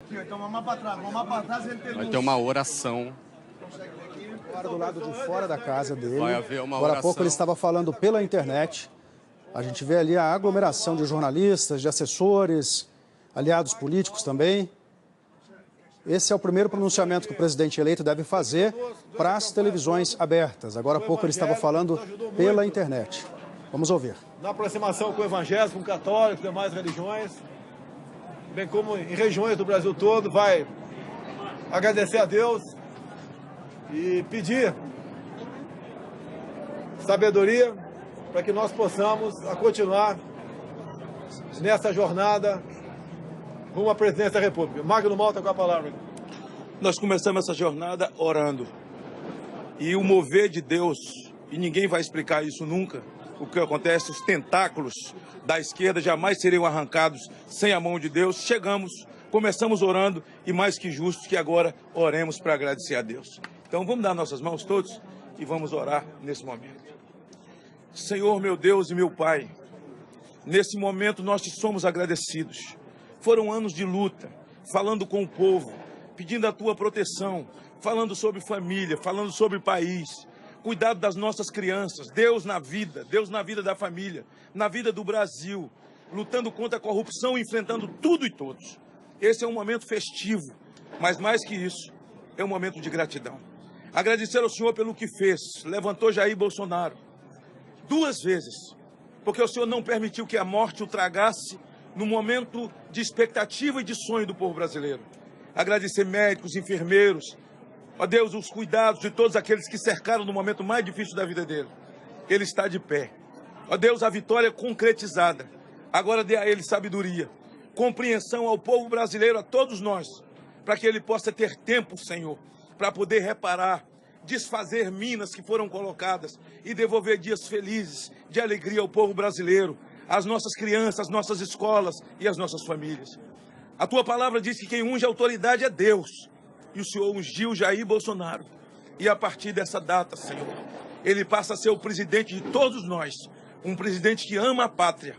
Então vamos para trás, ele tem vai ter uma oração. Do lado de fora da casa dele. Vai haver uma Agora há oração. pouco ele estava falando pela internet. A gente vê ali a aglomeração de jornalistas, de assessores, aliados políticos também. Esse é o primeiro pronunciamento que o presidente eleito deve fazer para as televisões abertas. Agora há pouco ele estava falando pela internet. Vamos ouvir. Na aproximação com o evangélico, com o católico, demais religiões, bem como em regiões do Brasil todo, vai agradecer a Deus e pedir sabedoria para que nós possamos continuar nessa jornada rumo à presidência da República. Magno Malta com a palavra. Nós começamos essa jornada orando. E o mover de Deus, e ninguém vai explicar isso nunca, o que acontece, os tentáculos da esquerda jamais seriam arrancados sem a mão de Deus. Começamos orando e mais que justo que agora oremos para agradecer a Deus. Então vamos dar nossas mãos todos e vamos orar nesse momento. Senhor, meu Deus e meu Pai, nesse momento nós te somos agradecidos. Foram anos de luta, falando com o povo, pedindo a tua proteção, falando sobre família, falando sobre país, cuidado das nossas crianças, Deus na vida da família, na vida do Brasil, lutando contra a corrupção, enfrentando tudo e todos. Esse é um momento festivo, mas mais que isso, é um momento de gratidão. Agradecer ao Senhor pelo que fez, levantou Jair Bolsonaro 2 vezes, porque o Senhor não permitiu que a morte o tragasse no momento de expectativa e de sonho do povo brasileiro. Agradecer médicos, enfermeiros, ó Deus, os cuidados de todos aqueles que cercaram no momento mais difícil da vida dele. Ele está de pé. Ó Deus, a vitória concretizada. Agora dê a ele sabedoria, compreensão ao povo brasileiro, a todos nós, para que ele possa ter tempo, Senhor, para poder reparar, desfazer minas que foram colocadas e devolver dias felizes, de alegria ao povo brasileiro, às nossas crianças, às nossas escolas e às nossas famílias. A tua palavra diz que quem unge a autoridade é Deus. E o Senhor ungiu Jair Bolsonaro. E a partir dessa data, Senhor, ele passa a ser o presidente de todos nós. Um presidente que ama a pátria.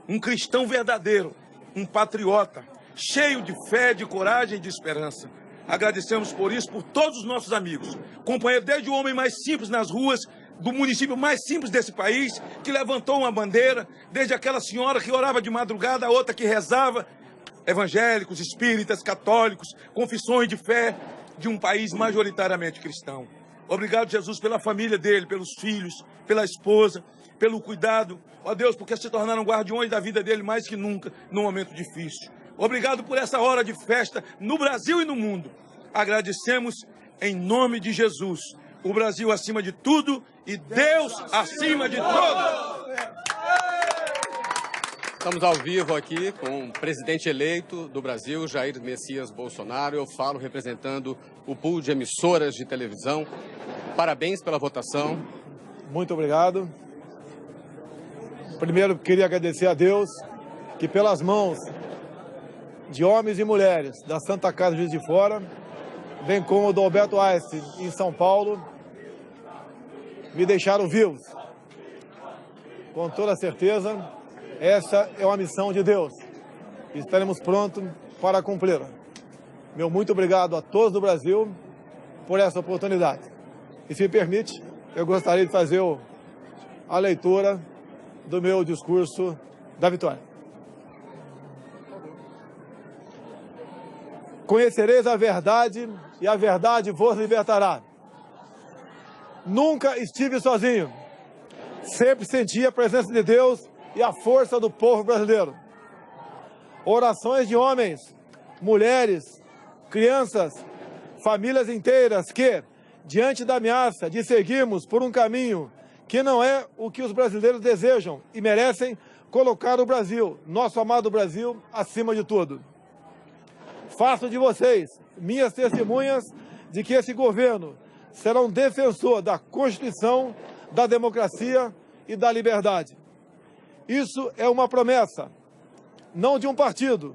Um cristão verdadeiro. Um patriota. Cheio de fé, de coragem e de esperança. Agradecemos por isso, por todos os nossos amigos. Companheiro, desde o homem mais simples nas ruas, do município mais simples desse país, que levantou uma bandeira, desde aquela senhora que orava de madrugada, a outra que rezava, evangélicos, espíritas, católicos, confissões de fé de um país majoritariamente cristão. Obrigado, Jesus, pela família dele, pelos filhos, pela esposa, pelo cuidado. Ó Deus, porque se tornaram guardiões da vida dele mais que nunca, num momento difícil. Obrigado por essa hora de festa no Brasil e no mundo. Agradecemos em nome de Jesus. O Brasil acima de tudo e Deus acima de todos. Estamos ao vivo aqui com o presidente eleito do Brasil, Jair Messias Bolsonaro. Eu falo representando o pool de emissoras de televisão. Parabéns pela votação. Muito obrigado. Primeiro, queria agradecer a Deus que pelas mãos de homens e mulheres da Santa Casa de Juiz de Fora, bem como o do Alberto Einstein em São Paulo, me deixaram vivos. Com toda certeza, essa é uma missão de Deus. Estaremos prontos para cumpri-la. Meu muito obrigado a todos do Brasil por essa oportunidade. E se me permite, eu gostaria de fazer a leitura do meu discurso da vitória. Conhecereis a verdade e a verdade vos libertará. Nunca estive sozinho. Sempre senti a presença de Deus e a força do povo brasileiro. Orações de homens, mulheres, crianças, famílias inteiras que, diante da ameaça de seguirmos por um caminho que não é o que os brasileiros desejam e merecem, colocar o Brasil, nosso amado Brasil, acima de tudo. Faço de vocês minhas testemunhas de que esse governo será um defensor da Constituição, da democracia e da liberdade. Isso é uma promessa, não de um partido,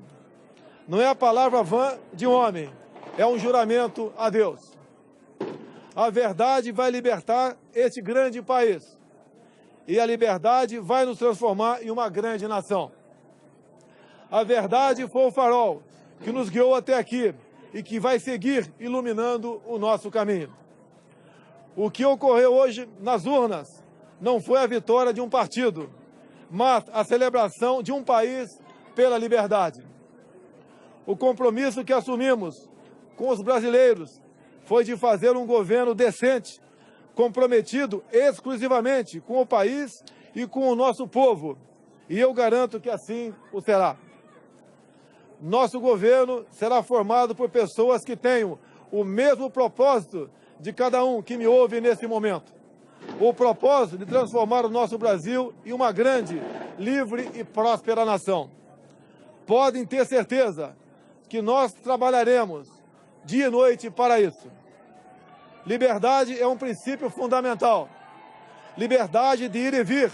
não é a palavra vã de um homem, é um juramento a Deus. A verdade vai libertar este grande país e a liberdade vai nos transformar em uma grande nação. A verdade foi o farol que nos guiou até aqui e que vai seguir iluminando o nosso caminho. O que ocorreu hoje nas urnas não foi a vitória de um partido, mas a celebração de um país pela liberdade. O compromisso que assumimos com os brasileiros foi de fazer um governo decente, comprometido exclusivamente com o país e com o nosso povo, e eu garanto que assim o será. Nosso governo será formado por pessoas que tenham o mesmo propósito de cada um que me ouve nesse momento. O propósito de transformar o nosso Brasil em uma grande, livre e próspera nação. Podem ter certeza que nós trabalharemos dia e noite para isso. Liberdade é um princípio fundamental. Liberdade de ir e vir,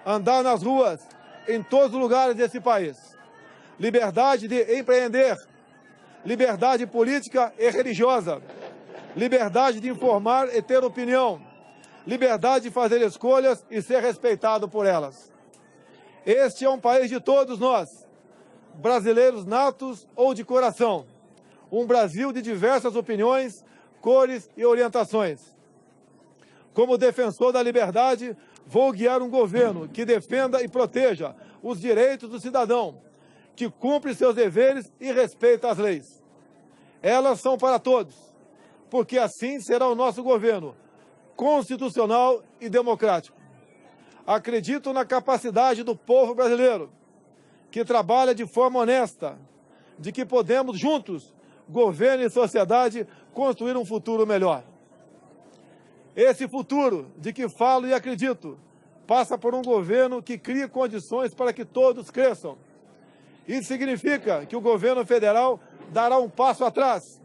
andar nas ruas, em todos os lugares desse país. Liberdade de empreender, liberdade política e religiosa, liberdade de informar e ter opinião, liberdade de fazer escolhas e ser respeitado por elas. Este é um país de todos nós, brasileiros natos ou de coração, um Brasil de diversas opiniões, cores e orientações. Como defensor da liberdade, vou guiar um governo que defenda e proteja os direitos do cidadão, que cumpre seus deveres e respeita as leis. Elas são para todos, porque assim será o nosso governo, constitucional e democrático. Acredito na capacidade do povo brasileiro, que trabalha de forma honesta, de que podemos juntos, governo e sociedade, construir um futuro melhor. Esse futuro de que falo e acredito passa por um governo que crie condições para que todos cresçam. Isso significa que o governo federal dará um passo atrás,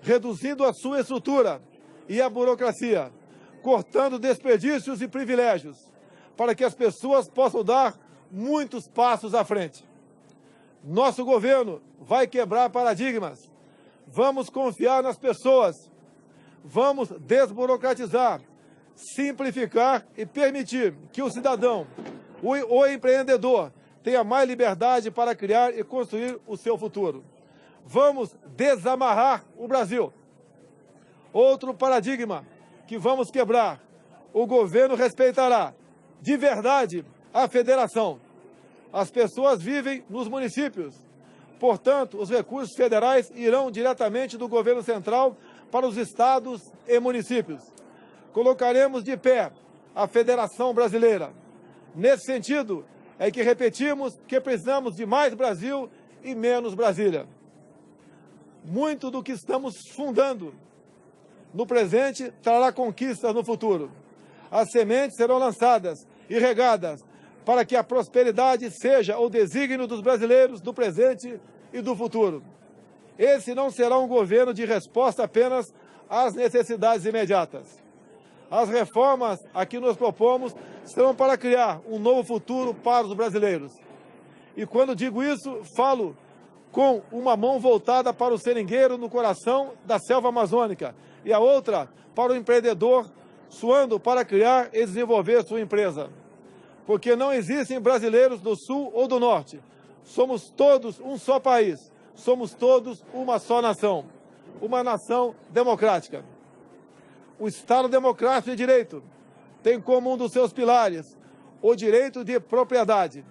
reduzindo a sua estrutura e a burocracia, cortando desperdícios e privilégios, para que as pessoas possam dar muitos passos à frente. Nosso governo vai quebrar paradigmas. Vamos confiar nas pessoas. Vamos desburocratizar, simplificar e permitir que o cidadão, o empreendedor, tenha mais liberdade para criar e construir o seu futuro. Vamos desamarrar o Brasil. Outro paradigma que vamos quebrar. O governo respeitará de verdade a federação. As pessoas vivem nos municípios. Portanto, os recursos federais irão diretamente do governo central para os estados e municípios. Colocaremos de pé a Federação Brasileira. Nesse sentido, é que repetimos que precisamos de mais Brasil e menos Brasília. Muito do que estamos fundando no presente trará conquistas no futuro. As sementes serão lançadas e regadas para que a prosperidade seja o desígnio dos brasileiros do presente e do futuro. Esse não será um governo de resposta apenas às necessidades imediatas. As reformas a que nos propomos serão para criar um novo futuro para os brasileiros. E quando digo isso, falo com uma mão voltada para o seringueiro no coração da selva amazônica e a outra para o empreendedor suando para criar e desenvolver sua empresa. Porque não existem brasileiros do Sul ou do Norte. Somos todos um só país. Somos todos uma só nação. Uma nação democrática. O Estado Democrático de Direito tem como um dos seus pilares o direito de propriedade.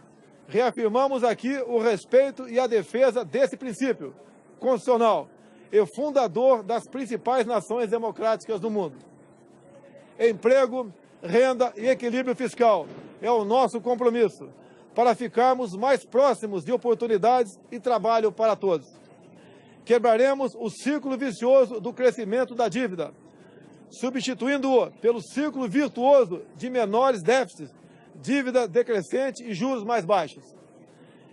Reafirmamos aqui o respeito e a defesa desse princípio constitucional e fundador das principais nações democráticas do mundo. Emprego, renda e equilíbrio fiscal é o nosso compromisso para ficarmos mais próximos de oportunidades e trabalho para todos. Quebraremos o ciclo vicioso do crescimento da dívida, substituindo-o pelo ciclo virtuoso de menores déficits, dívida decrescente e juros mais baixos.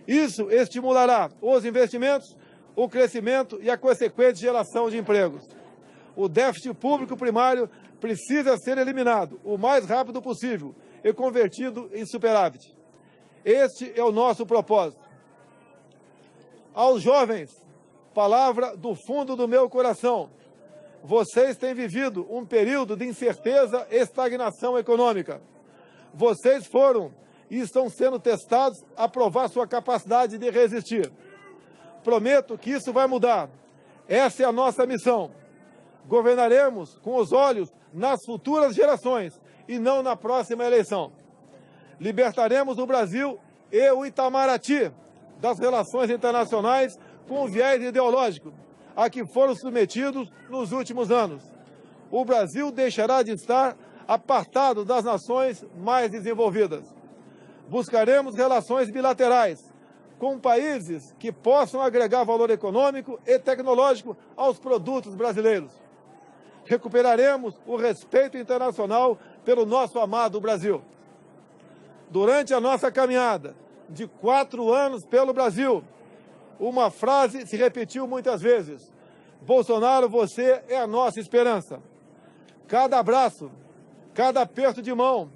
Isso estimulará os investimentos, o crescimento e a consequente geração de empregos. O déficit público primário precisa ser eliminado o mais rápido possível e convertido em superávit. Este é o nosso propósito. Aos jovens, palavra do fundo do meu coração. Vocês têm vivido um período de incerteza e estagnação econômica. Vocês foram e estão sendo testados a provar sua capacidade de resistir. prometo que isso vai mudar. Essa é a nossa missão. Governaremos com os olhos nas futuras gerações e não na próxima eleição. Libertaremos o Brasil e o Itamaraty das relações internacionais com o viés ideológico a que foram submetidos nos últimos anos. O Brasil deixará de estar apartado das nações mais desenvolvidas. Buscaremos relações bilaterais com países que possam agregar valor econômico e tecnológico aos produtos brasileiros. Recuperaremos o respeito internacional pelo nosso amado Brasil. Durante a nossa caminhada de 4 anos pelo Brasil, uma frase se repetiu muitas vezes: Bolsonaro, você é a nossa esperança. Cada abraço, cada aperto de mão,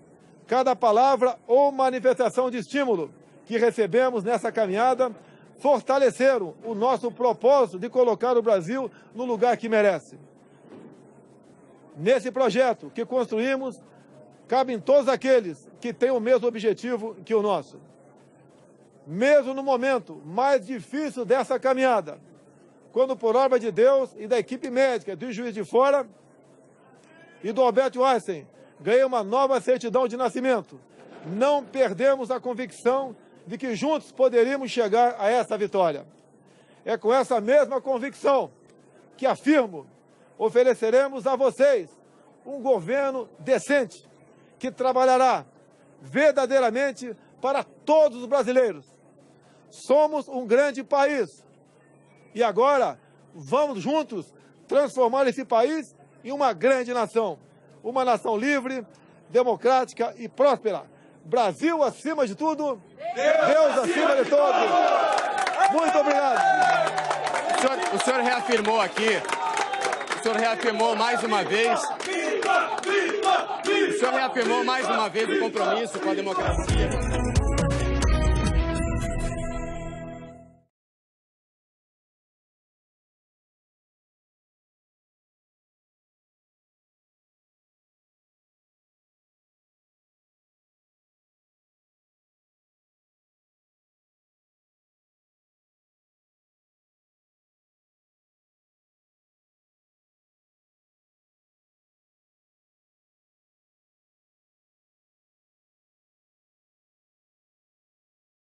cada palavra ou manifestação de estímulo que recebemos nessa caminhada fortaleceram o nosso propósito de colocar o Brasil no lugar que merece. Nesse projeto que construímos, cabem todos aqueles que têm o mesmo objetivo que o nosso. Mesmo no momento mais difícil dessa caminhada, quando por obra de Deus e da equipe médica do Juiz de Fora e do Albert Einstein ganhei uma nova certidão de nascimento, não perdemos a convicção de que juntos poderíamos chegar a essa vitória. É com essa mesma convicção que afirmo: ofereceremos a vocês um governo decente, que trabalhará verdadeiramente para todos os brasileiros. Somos um grande país e agora vamos juntos transformar esse país em uma grande nação. Uma nação livre, democrática e próspera. Brasil acima de tudo, Deus acima de todos. Muito obrigado. O senhor reafirmou aqui, o senhor reafirmou mais uma vez, o senhor reafirmou mais uma vez o compromisso com a democracia.